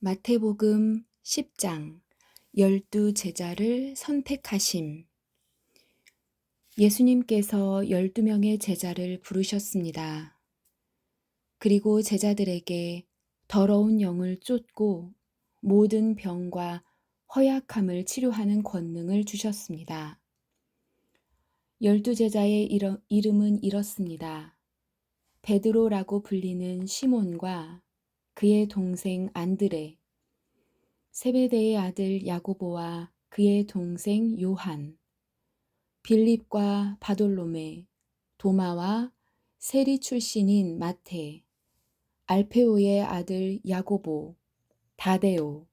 마태복음 10장 열두 제자를 선택하심. 예수님께서 12명의 제자를 부르셨습니다. 그리고 제자들에게 더러운 영을 쫓고 모든 병과 허약함을 치료하는 권능을 주셨습니다. 12제자의 이름은 이렇습니다. 베드로라고 불리는 시몬과 그의 동생 안드레, 세베대의 아들 야고보와 그의 동생 요한, 빌립과 바돌로메, 도마와 세리 출신인 마테, 알페오의 아들 야고보, 다데오,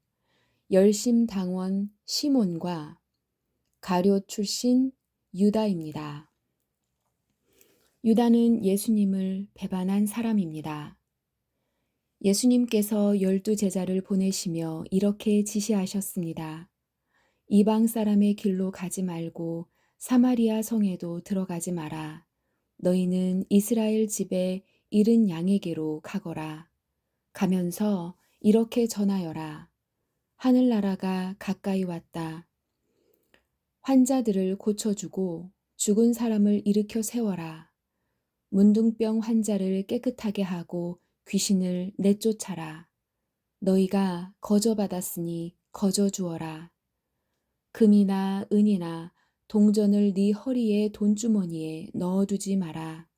열심당원 시몬과 가룟 출신 유다입니다. 유다는 예수님을 배반한 사람입니다. 예수님께서 12제자를 보내시며 이렇게 지시하셨습니다. 이방 사람의 길로 가지 말고 사마리아 성에도 들어가지 마라. 너희는 이스라엘 집에 잃은 양에게로 가거라. 가면서 이렇게 전하여라. 하늘나라가 가까이 왔다. 환자들을 고쳐주고 죽은 사람을 일으켜 세워라. 문둥병 환자를 깨끗하게 하고 귀신을 내쫓아라. 너희가 거저받았으니 거저주어라. 금이나 은이나 동전을 네 허리의 돈주머니에 넣어두지 마라.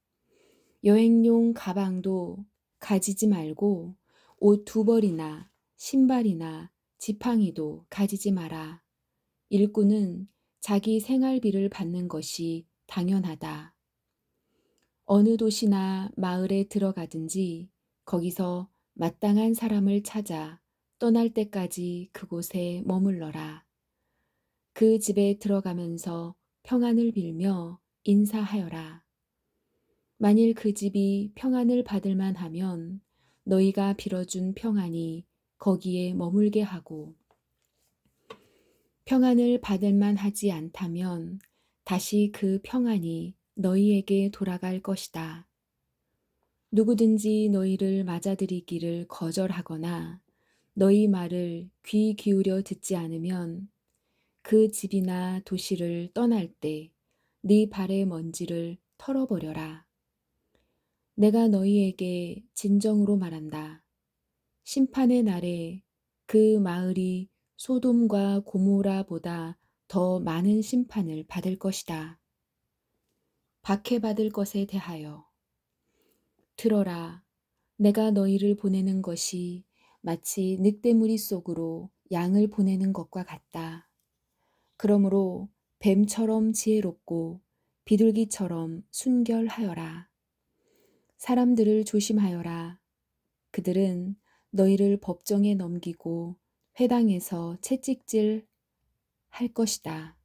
여행용 가방도 가지지 말고 옷 2벌이나 신발이나 지팡이도 가지지 마라. 일꾼은 자기 생활비를 받는 것이 당연하다. 어느 도시나 마을에 들어가든지 거기서 마땅한 사람을 찾아 떠날 때까지 그곳에 머물러라. 그 집에 들어가면서 평안을 빌며 인사하여라. 만일 그 집이 평안을 받을 만하면 너희가 빌어준 평안이 거기에 머물게 하고, 평안을 받을 만하지 않다면 다시 그 평안이 너희에게 돌아갈 것이다. 누구든지 너희를 맞아들이기를 거절하거나 너희 말을 귀 기울여 듣지 않으면 그 집이나 도시를 떠날 때 네 발의 먼지를 털어버려라. 내가 너희에게 진정으로 말한다. 심판의 날에 그 마을이 소돔과 고모라보다 더 많은 심판을 받을 것이다. 박해받을 것에 대하여 들어라. 내가 너희를 보내는 것이 마치 늑대무리 속으로 양을 보내는 것과 같다. 그러므로 뱀처럼 지혜롭고 비둘기처럼 순결하여라. 사람들을 조심하여라. 그들은 너희를 법정에 넘기고 회당에서 채찍질 할 것이다.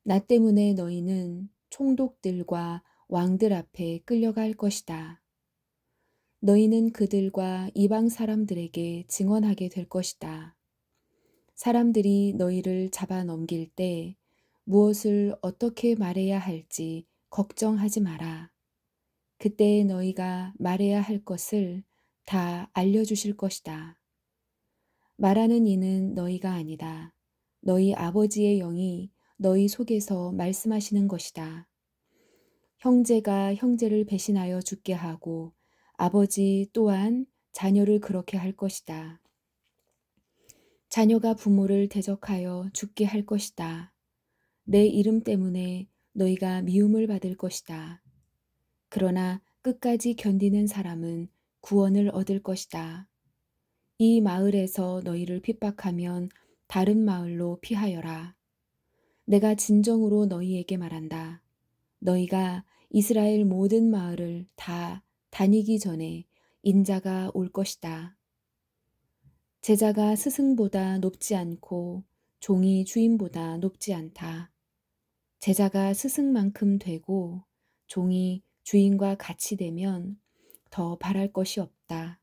나 때문에 너희는 총독들과 왕들 앞에 끌려갈 것이다. 너희는 그들과 이방 사람들에게 증언하게 될 것이다. 사람들이 너희를 잡아 넘길 때 무엇을 어떻게 말해야 할지 걱정하지 마라. 그때 너희가 말해야 할 것을 다 알려주실 것이다. 말하는 이는 너희가 아니다. 너희 아버지의 영이 너희 속에서 말씀하시는 것이다. 형제가 형제를 배신하여 죽게 하고 아버지 또한 자녀를 그렇게 할 것이다. 자녀가 부모를 대적하여 죽게 할 것이다. 내 이름 때문에 너희가 미움을 받을 것이다. 그러나 끝까지 견디는 사람은 구원을 얻을 것이다. 이 마을에서 너희를 핍박하면 다른 마을로 피하여라. 내가 진정으로 너희에게 말한다. 너희가 이스라엘 모든 마을을 다 다니기 전에 인자가 올 것이다. 제자가 스승보다 높지 않고 종이 주인보다 높지 않다. 제자가 스승만큼 되고 종이 주인과 같이 되면 더 바랄 것이 없다.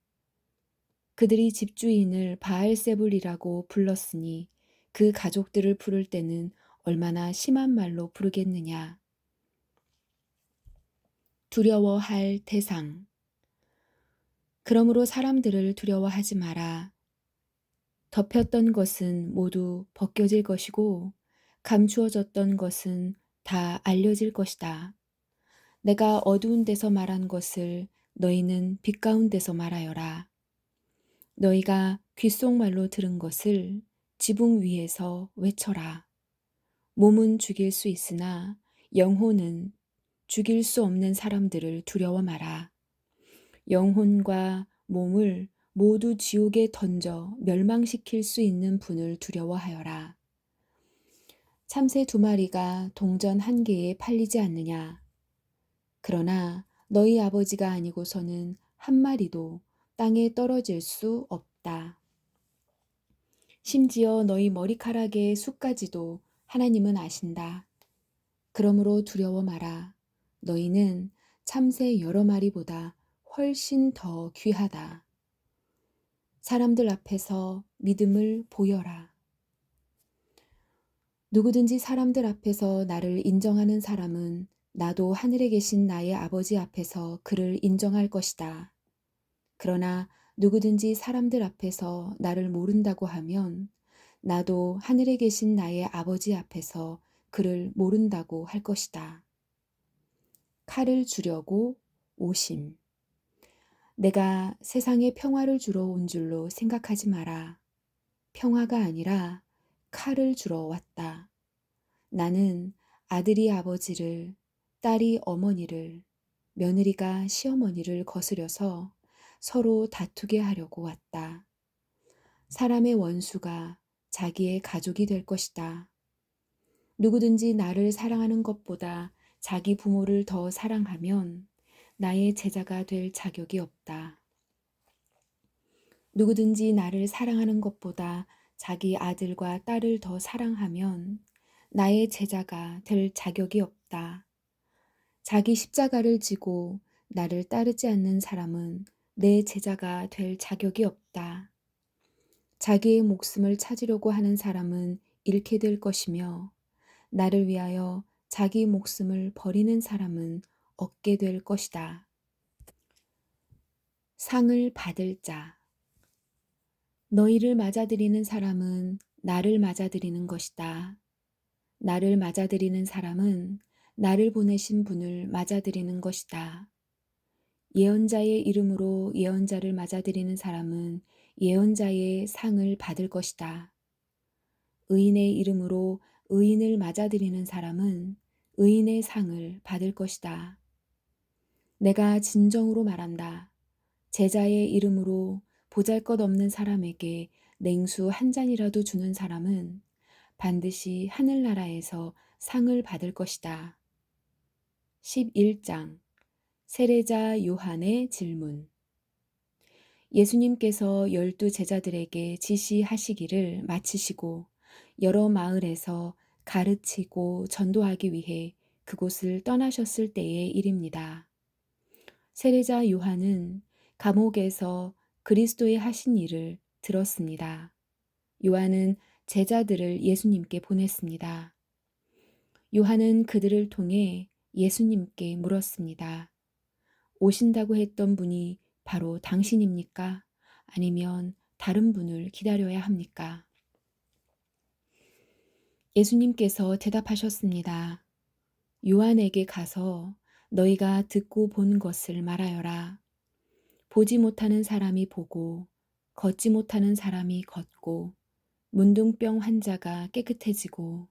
그들이 집주인을 바알세불이라고 불렀으니 그 가족들을 부를 때는 얼마나 심한 말로 부르겠느냐. 두려워할 대상. 그러므로 사람들을 두려워하지 마라. 덮였던 것은 모두 벗겨질 것이고 감추어졌던 것은 다 알려질 것이다. 내가 어두운 데서 말한 것을 너희는 빛 가운데서 말하여라. 너희가 귓속말로 들은 것을 지붕 위에서 외쳐라. 몸은 죽일 수 있으나 영혼은 죽일 수 없는 사람들을 두려워 마라. 영혼과 몸을 모두 지옥에 던져 멸망시킬 수 있는 분을 두려워하여라. 참새 2마리가 동전 1개에 팔리지 않느냐. 그러나 너희 아버지가 아니고서는 1마리도 땅에 떨어질 수 없다. 심지어 너희 머리카락의 숫까지도 하나님은 아신다. 그러므로 두려워 마라. 너희는 참새 여러 마리보다 훨씬 더 귀하다. 사람들 앞에서 믿음을 보여라. 누구든지 사람들 앞에서 나를 인정하는 사람은 나도 하늘에 계신 나의 아버지 앞에서 그를 인정할 것이다. 그러나 누구든지 사람들 앞에서 나를 모른다고 하면 나도 하늘에 계신 나의 아버지 앞에서 그를 모른다고 할 것이다. 칼을 주려고 오심. 내가 세상에 평화를 주러 온 줄로 생각하지 마라. 평화가 아니라 칼을 주러 왔다. 나는 아들이 아버지를, 딸이 어머니를, 며느리가 시어머니를 거스려서 서로 다투게 하려고 왔다. 사람의 원수가 자기의 가족이 될 것이다. 누구든지 나를 사랑하는 것보다 자기 부모를 더 사랑하면 나의 제자가 될 자격이 없다. 누구든지 나를 사랑하는 것보다 자기 아들과 딸을 더 사랑하면 나의 제자가 될 자격이 없다. 자기 십자가를 지고 나를 따르지 않는 사람은 내 제자가 될 자격이 없다. 자기의 목숨을 찾으려고 하는 사람은 잃게 될 것이며 나를 위하여 자기 목숨을 버리는 사람은 얻게 될 것이다. 상을 받을 자. 너희를 맞아들이는 사람은 나를 맞아들이는 것이다. 나를 맞아들이는 사람은 나를 보내신 분을 맞아들이는 것이다. 예언자의 이름으로 예언자를 맞아들이는 사람은 예언자의 상을 받을 것이다. 의인의 이름으로 의인을 맞아들이는 사람은 의인의 상을 받을 것이다. 내가 진정으로 말한다. 제자의 이름으로 보잘것없는 사람에게 냉수 1잔이라도 주는 사람은 반드시 하늘나라에서 상을 받을 것이다. 11장 세례자 요한의 질문. 예수님께서 12 제자들에게 지시하시기를 마치시고 여러 마을에서 가르치고 전도하기 위해 그곳을 떠나셨을 때의 일입니다. 세례자 요한은 감옥에서 그리스도의 하신 일을 들었습니다. 요한은 제자들을 예수님께 보냈습니다. 요한은 그들을 통해 예수님께 물었습니다. 오신다고 했던 분이 바로 당신입니까? 아니면 다른 분을 기다려야 합니까? 예수님께서 대답하셨습니다. 요한에게 가서 너희가 듣고 본 것을 말하여라. 보지 못하는 사람이 보고 걷지 못하는 사람이 걷고 문둥병 환자가 깨끗해지고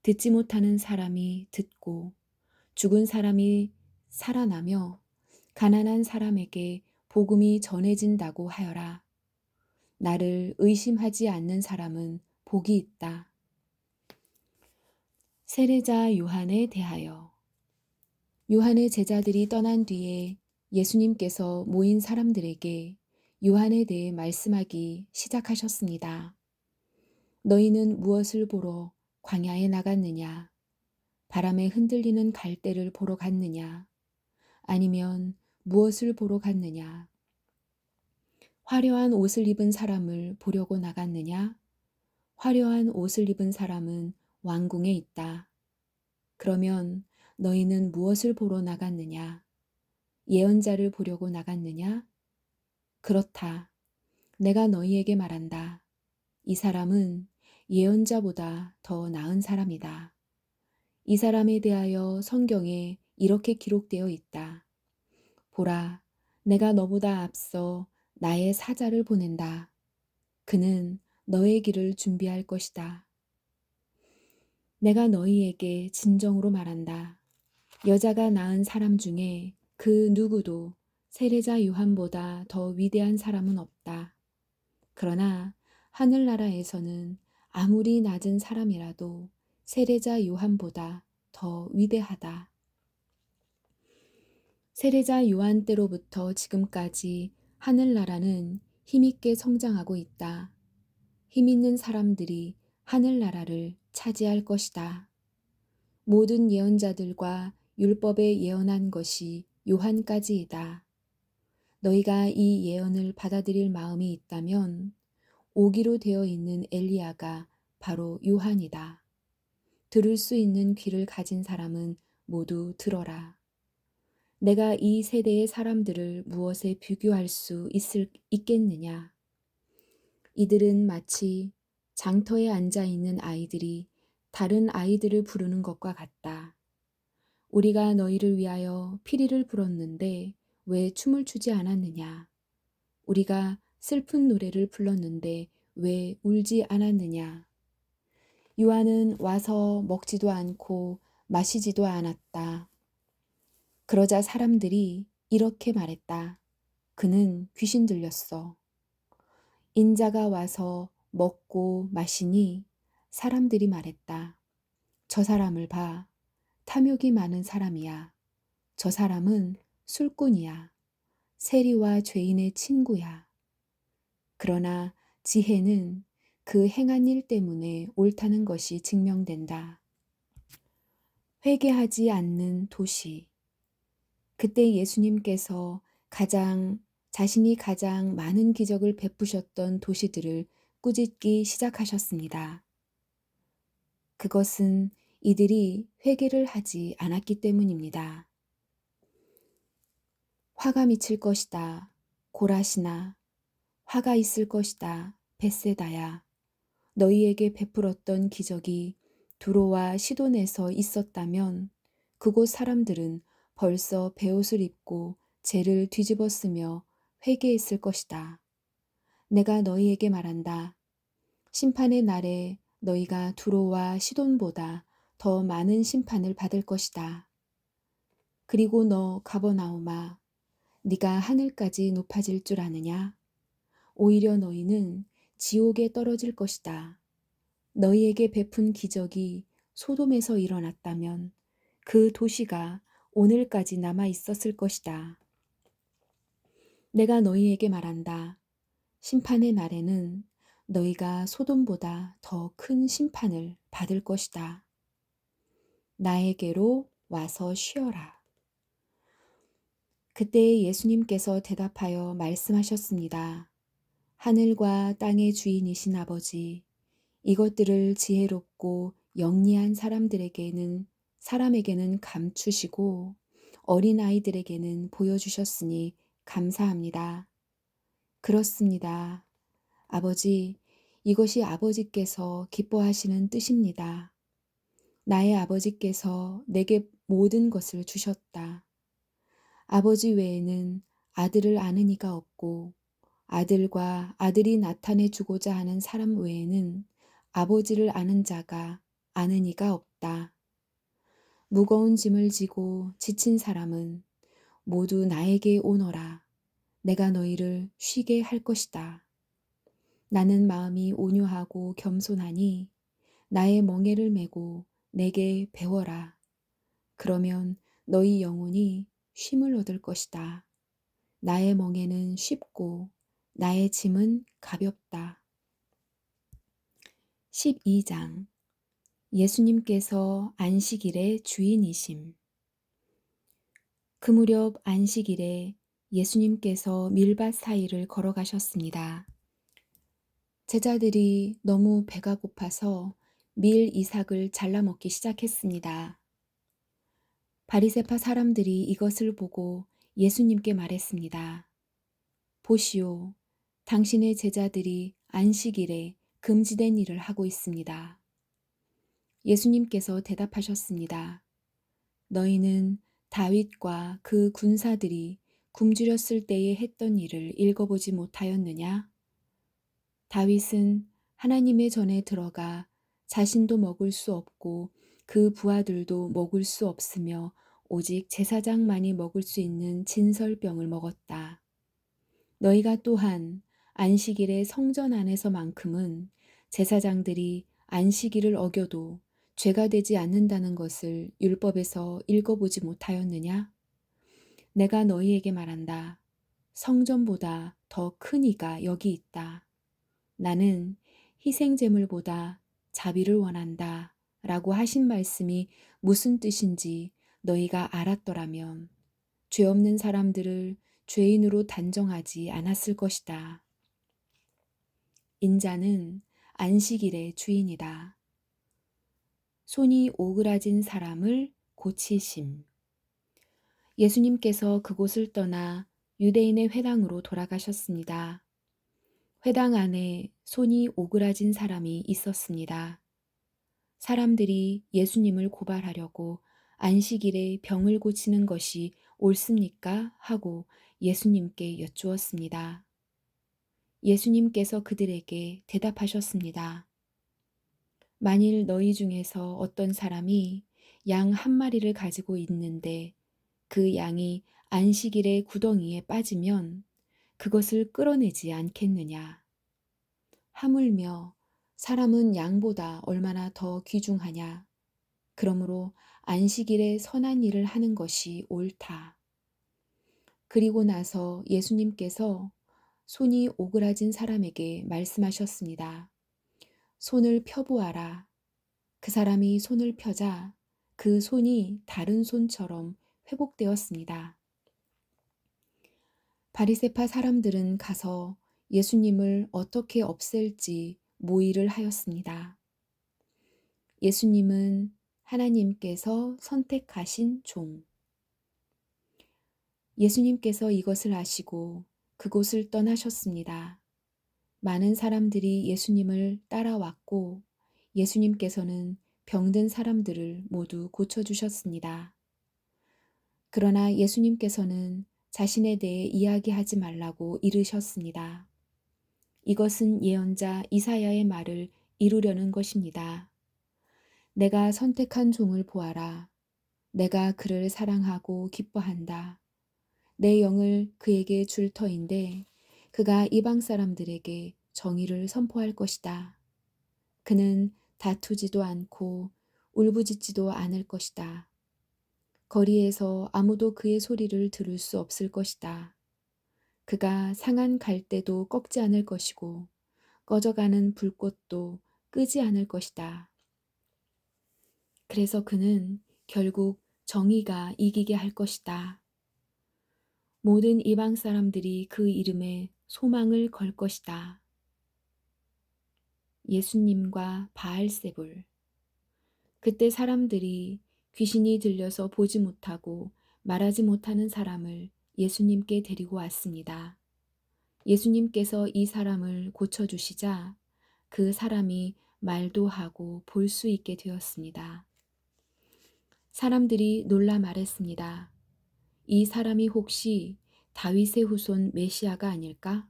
듣지 못하는 사람이 듣고 죽은 사람이 살아나며 가난한 사람에게 복음이 전해진다고 하여라. 나를 의심하지 않는 사람은 복이 있다. 세례자 요한에 대하여. 요한의 제자들이 떠난 뒤에 예수님께서 모인 사람들에게 요한에 대해 말씀하기 시작하셨습니다. 너희는 무엇을 보러 광야에 나갔느냐? 바람에 흔들리는 갈대를 보러 갔느냐? 아니면 무엇을 보러 갔느냐? 화려한 옷을 입은 사람을 보려고 나갔느냐? 화려한 옷을 입은 사람은 왕궁에 있다. 그러면 너희는 무엇을 보러 나갔느냐? 예언자를 보려고 나갔느냐? 그렇다. 내가 너희에게 말한다. 이 사람은 예언자보다 더 나은 사람이다. 이 사람에 대하여 성경에 이렇게 기록되어 있다. 보라, 내가 너보다 앞서 나의 사자를 보낸다. 그는 너의 길을 준비할 것이다. 내가 너희에게 진정으로 말한다. 여자가 낳은 사람 중에 그 누구도 세례자 요한보다 더 위대한 사람은 없다. 그러나 하늘나라에서는 아무리 낮은 사람이라도 세례자 요한보다 더 위대하다. 세례자 요한 때로부터 지금까지 하늘나라는 힘있게 성장하고 있다. 힘있는 사람들이 하늘나라를 차지할 것이다. 모든 예언자들과 율법에 예언한 것이 요한까지이다. 너희가 이 예언을 받아들일 마음이 있다면 오기로 되어 있는 엘리야가 바로 요한이다. 들을 수 있는 귀를 가진 사람은 모두 들어라. 내가 이 세대의 사람들을 무엇에 비교할 수 있겠느냐? 이들은 마치 장터에 앉아 있는 아이들이 다른 아이들을 부르는 것과 같다. 우리가 너희를 위하여 피리를 불었는데 왜 춤을 추지 않았느냐? 우리가 슬픈 노래를 불렀는데 왜 울지 않았느냐? 요한은 와서 먹지도 않고 마시지도 않았다. 그러자 사람들이 이렇게 말했다. 그는 귀신 들렸어. 인자가 와서 먹고 마시니 사람들이 말했다. 저 사람을 봐. 탐욕이 많은 사람이야. 저 사람은 술꾼이야. 세리와 죄인의 친구야. 그러나 지혜는 그 행한 일 때문에 옳다는 것이 증명된다. 회개하지 않는 도시. 그때 예수님께서 자신이 가장 많은 기적을 베푸셨던 도시들을 꾸짖기 시작하셨습니다. 그것은 이들이 회개를 하지 않았기 때문입니다. 화가 미칠 것이다. 고라시나. 화가 있을 것이다. 벳세다야. 너희에게 베풀었던 기적이 두로와 시돈에서 있었다면 그곳 사람들은 벌써 베옷을 입고 죄를 뒤집었으며 회개했을 것이다. 내가 너희에게 말한다. 심판의 날에 너희가 두로와 시돈보다 더 많은 심판을 받을 것이다. 그리고 너 가버나움아, 네가 하늘까지 높아질 줄 아느냐? 오히려 너희는 지옥에 떨어질 것이다. 너희에게 베푼 기적이 소돔에서 일어났다면 그 도시가 오늘까지 남아 있었을 것이다. 내가 너희에게 말한다. 심판의 날에는 너희가 소돔보다 더 큰 심판을 받을 것이다. 나에게로 와서 쉬어라. 그때 예수님께서 대답하여 말씀하셨습니다. 하늘과 땅의 주인이신 아버지, 이것들을 지혜롭고 영리한 사람에게는 감추시고 어린아이들에게는 보여주셨으니 감사합니다. 그렇습니다. 아버지, 이것이 아버지께서 기뻐하시는 뜻입니다. 나의 아버지께서 내게 모든 것을 주셨다. 아버지 외에는 아들을 아는 이가 없고 아들과 아들이 나타내 주고자 하는 사람 외에는 아버지를 아는 자가 아는 이가 없다. 무거운 짐을 지고 지친 사람은 모두 나에게 오너라. 내가 너희를 쉬게 할 것이다. 나는 마음이 온유하고 겸손하니 나의 멍에를 메고 내게 배워라. 그러면 너희 영혼이 쉼을 얻을 것이다. 나의 멍에는 쉽고 나의 짐은 가볍다. 12장. 예수님께서 안식일의 주인이심. 그 무렵 안식일에 예수님께서 밀밭 사이를 걸어가셨습니다. 제자들이 너무 배가 고파서 밀 이삭을 잘라 먹기 시작했습니다. 바리새파 사람들이 이것을 보고 예수님께 말했습니다. 보시오, 당신의 제자들이 안식일에 금지된 일을 하고 있습니다. 예수님께서 대답하셨습니다. 너희는 다윗과 그 군사들이 굶주렸을 때에 했던 일을 읽어보지 못하였느냐? 다윗은 하나님의 전에 들어가 자신도 먹을 수 없고 그 부하들도 먹을 수 없으며 오직 제사장만이 먹을 수 있는 진설병을 먹었다. 너희가 또한 안식일의 성전 안에서만큼은 제사장들이 안식일을 어겨도 죄가 되지 않는다는 것을 율법에서 읽어보지 못하였느냐? 내가 너희에게 말한다. 성전보다 더 큰 이가 여기 있다. 나는 희생제물보다 자비를 원한다. 라고 하신 말씀이 무슨 뜻인지 너희가 알았더라면 죄 없는 사람들을 죄인으로 단정하지 않았을 것이다. 인자는 안식일의 주인이다. 손이 오그라진 사람을 고치심. 예수님께서 그곳을 떠나 유대인의 회당으로 돌아가셨습니다. 회당 안에 손이 오그라진 사람이 있었습니다. 사람들이 예수님을 고발하려고 안식일에 병을 고치는 것이 옳습니까? 하고 예수님께 여쭈었습니다. 예수님께서 그들에게 대답하셨습니다. 만일 너희 중에서 어떤 사람이 양 한 마리를 가지고 있는데 그 양이 안식일에 구덩이에 빠지면 그것을 끌어내지 않겠느냐. 하물며 사람은 양보다 얼마나 더 귀중하냐. 그러므로 안식일에 선한 일을 하는 것이 옳다. 그리고 나서 예수님께서 손이 오그라진 사람에게 말씀하셨습니다. 손을 펴보아라. 그 사람이 손을 펴자 그 손이 다른 손처럼 회복되었습니다. 바리새파 사람들은 가서 예수님을 어떻게 없앨지 모의를 하였습니다. 예수님은 하나님께서 선택하신 종. 예수님께서 이것을 아시고 그곳을 떠나셨습니다. 많은 사람들이 예수님을 따라왔고 예수님께서는 병든 사람들을 모두 고쳐주셨습니다. 그러나 예수님께서는 자신에 대해 이야기하지 말라고 이르셨습니다. 이것은 예언자 이사야의 말을 이루려는 것입니다. 내가 선택한 종을 보아라. 내가 그를 사랑하고 기뻐한다. 내 영을 그에게 줄 터인데 그가 이방 사람들에게 정의를 선포할 것이다. 그는 다투지도 않고 울부짖지도 않을 것이다. 거리에서 아무도 그의 소리를 들을 수 없을 것이다. 그가 상한 갈대도 꺾지 않을 것이고 꺼져가는 불꽃도 끄지 않을 것이다. 그래서 그는 결국 정의가 이기게 할 것이다. 모든 이방 사람들이 그 이름에 소망을 걸 것이다. 예수님과 바알세불. 그때 사람들이 귀신이 들려서 보지 못하고 말하지 못하는 사람을 예수님께 데리고 왔습니다. 예수님께서 이 사람을 고쳐주시자 그 사람이 말도 하고 볼 수 있게 되었습니다. 사람들이 놀라 말했습니다. 이 사람이 혹시 다윗의 후손 메시아가 아닐까?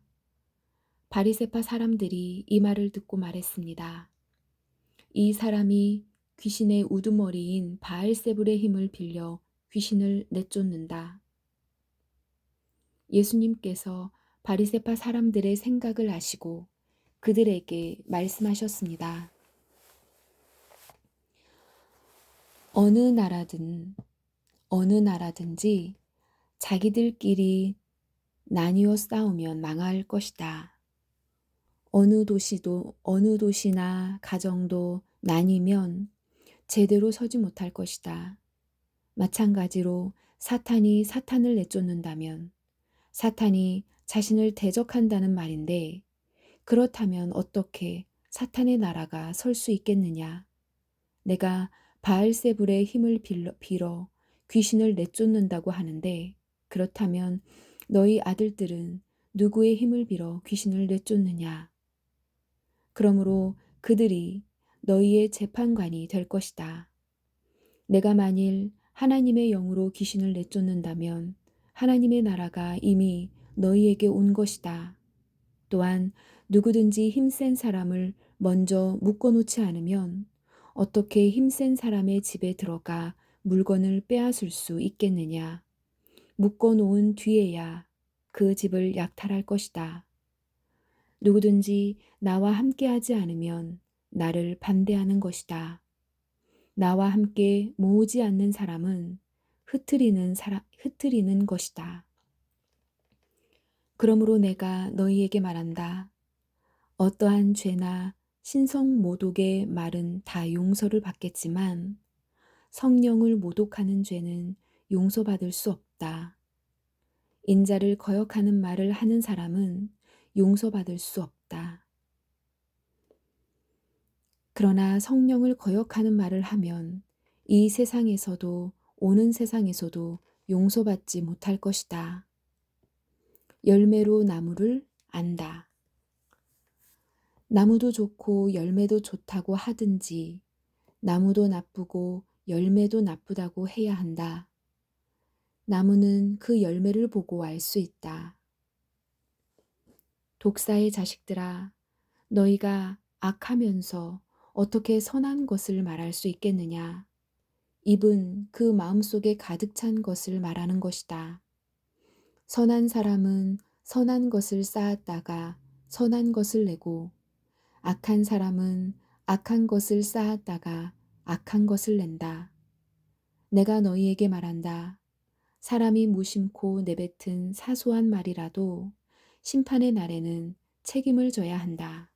바리새파 사람들이 이 말을 듣고 말했습니다. 이 사람이 귀신의 우두머리인 바알세불의 힘을 빌려 귀신을 내쫓는다. 예수님께서 바리새파 사람들의 생각을 아시고 그들에게 말씀하셨습니다. 어느 나라든지 자기들끼리 나뉘어 싸우면 망할 것이다. 어느 도시나 가정도 나뉘면 제대로 서지 못할 것이다. 마찬가지로 사탄이 사탄을 내쫓는다면 사탄이 자신을 대적한다는 말인데 그렇다면 어떻게 사탄의 나라가 설 수 있겠느냐? 내가 바알세불의 힘을 빌어 귀신을 내쫓는다고 하는데 그렇다면 너희 아들들은 누구의 힘을 빌어 귀신을 내쫓느냐? 그러므로 그들이 너희의 재판관이 될 것이다. 내가 만일 하나님의 영으로 귀신을 내쫓는다면 하나님의 나라가 이미 너희에게 온 것이다. 또한 누구든지 힘센 사람을 먼저 묶어놓지 않으면 어떻게 힘센 사람의 집에 들어가 물건을 빼앗을 수 있겠느냐. 묶어놓은 뒤에야 그 집을 약탈할 것이다. 누구든지 나와 함께하지 않으면 나를 반대하는 것이다. 나와 함께 모으지 않는 사람은 흩트리는 것이다. 그러므로 내가 너희에게 말한다. 어떠한 죄나 신성 모독의 말은 다 용서를 받겠지만 성령을 모독하는 죄는 용서받을 수 없다. 인자를 거역하는 말을 하는 사람은 용서받을 수 없다. 그러나 성령을 거역하는 말을 하면 이 세상에서도 오는 세상에서도 용서받지 못할 것이다. 열매로 나무를 안다. 나무도 좋고 열매도 좋다고 하든지 나무도 나쁘고 열매도 나쁘다고 해야 한다. 나무는 그 열매를 보고 알 수 있다. 독사의 자식들아, 너희가 악하면서 어떻게 선한 것을 말할 수 있겠느냐? 입은 그 마음속에 가득 찬 것을 말하는 것이다. 선한 사람은 선한 것을 쌓았다가 선한 것을 내고 악한 사람은 악한 것을 쌓았다가 악한 것을 낸다. 내가 너희에게 말한다. 사람이 무심코 내뱉은 사소한 말이라도 심판의 날에는 책임을 져야 한다.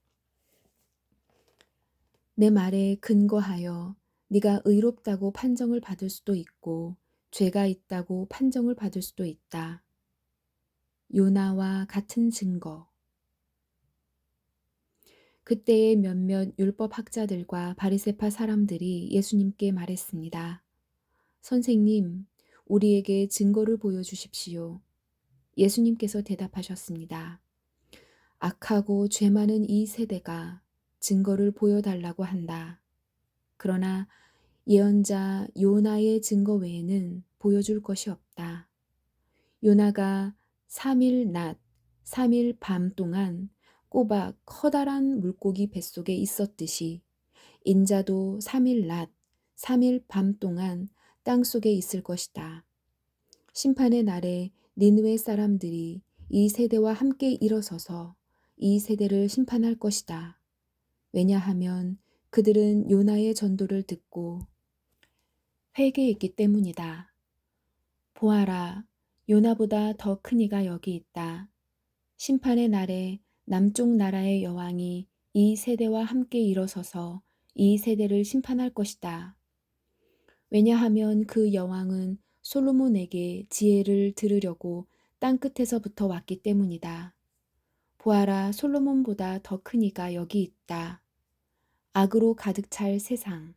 내 말에 근거하여 네가 의롭다고 판정을 받을 수도 있고 죄가 있다고 판정을 받을 수도 있다. 요나와 같은 증거. 그때의 몇몇 율법학자들과 바리새파 사람들이 예수님께 말했습니다. 선생님, 우리에게 증거를 보여주십시오. 예수님께서 대답하셨습니다. 악하고 죄 많은 이 세대가 증거를 보여달라고 한다. 그러나 예언자 요나의 증거 외에는 보여줄 것이 없다. 요나가 3일 낮, 3일 밤 동안 꼬박 커다란 물고기 뱃속에 있었듯이 인자도 3일 낮, 3일 밤 동안 땅속에 있을 것이다. 심판의 날에 니느웨 사람들이 이 세대와 함께 일어서서 이 세대를 심판할 것이다. 왜냐하면 그들은 요나의 전도를 듣고 회개했기 때문이다. 보아라, 요나보다 더 큰 이가 여기 있다. 심판의 날에 남쪽 나라의 여왕이 이 세대와 함께 일어서서 이 세대를 심판할 것이다. 왜냐하면 그 여왕은 솔로몬에게 지혜를 들으려고 땅끝에서부터 왔기 때문이다. 보아라, 솔로몬보다 더 큰 이가 여기 있다. 악으로 가득 찰 세상.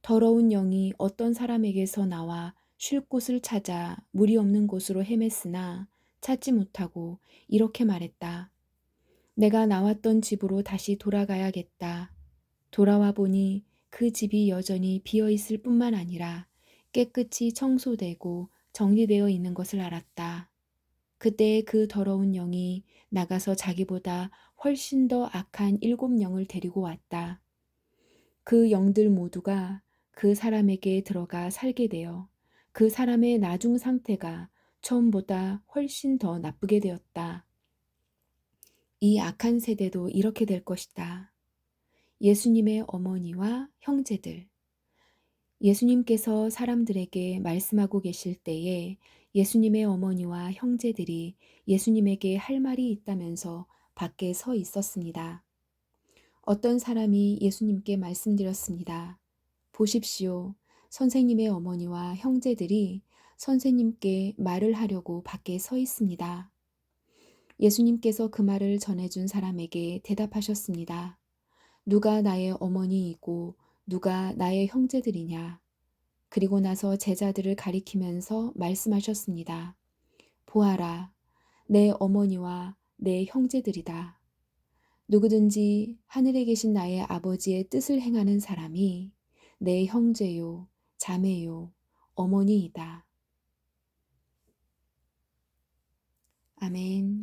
더러운 영이 어떤 사람에게서 나와 쉴 곳을 찾아 물이 없는 곳으로 헤맸으나 찾지 못하고 이렇게 말했다. 내가 나왔던 집으로 다시 돌아가야겠다. 돌아와 보니 그 집이 여전히 비어 있을 뿐만 아니라 깨끗이 청소되고 정리되어 있는 것을 알았다. 그때 그 더러운 영이 나가서 자기보다 훨씬 더 악한 7영을 데리고 왔다. 그 영들 모두가 그 사람에게 들어가 살게 되어 그 사람의 나중 상태가 처음보다 훨씬 더 나쁘게 되었다. 이 악한 세대도 이렇게 될 것이다. 예수님의 어머니와 형제들. 예수님께서 사람들에게 말씀하고 계실 때에 예수님의 어머니와 형제들이 예수님에게 할 말이 있다면서 밖에 서 있었습니다. 어떤 사람이 예수님께 말씀드렸습니다. 보십시오. 선생님의 어머니와 형제들이 선생님께 말을 하려고 밖에 서 있습니다. 예수님께서 그 말을 전해준 사람에게 대답하셨습니다. 누가 나의 어머니이고 누가 나의 형제들이냐. 그리고 나서 제자들을 가리키면서 말씀하셨습니다. 보아라, 내 어머니와 내 형제들이다. 누구든지 하늘에 계신 나의 아버지의 뜻을 행하는 사람이 내 형제요, 자매요, 어머니이다. 아멘.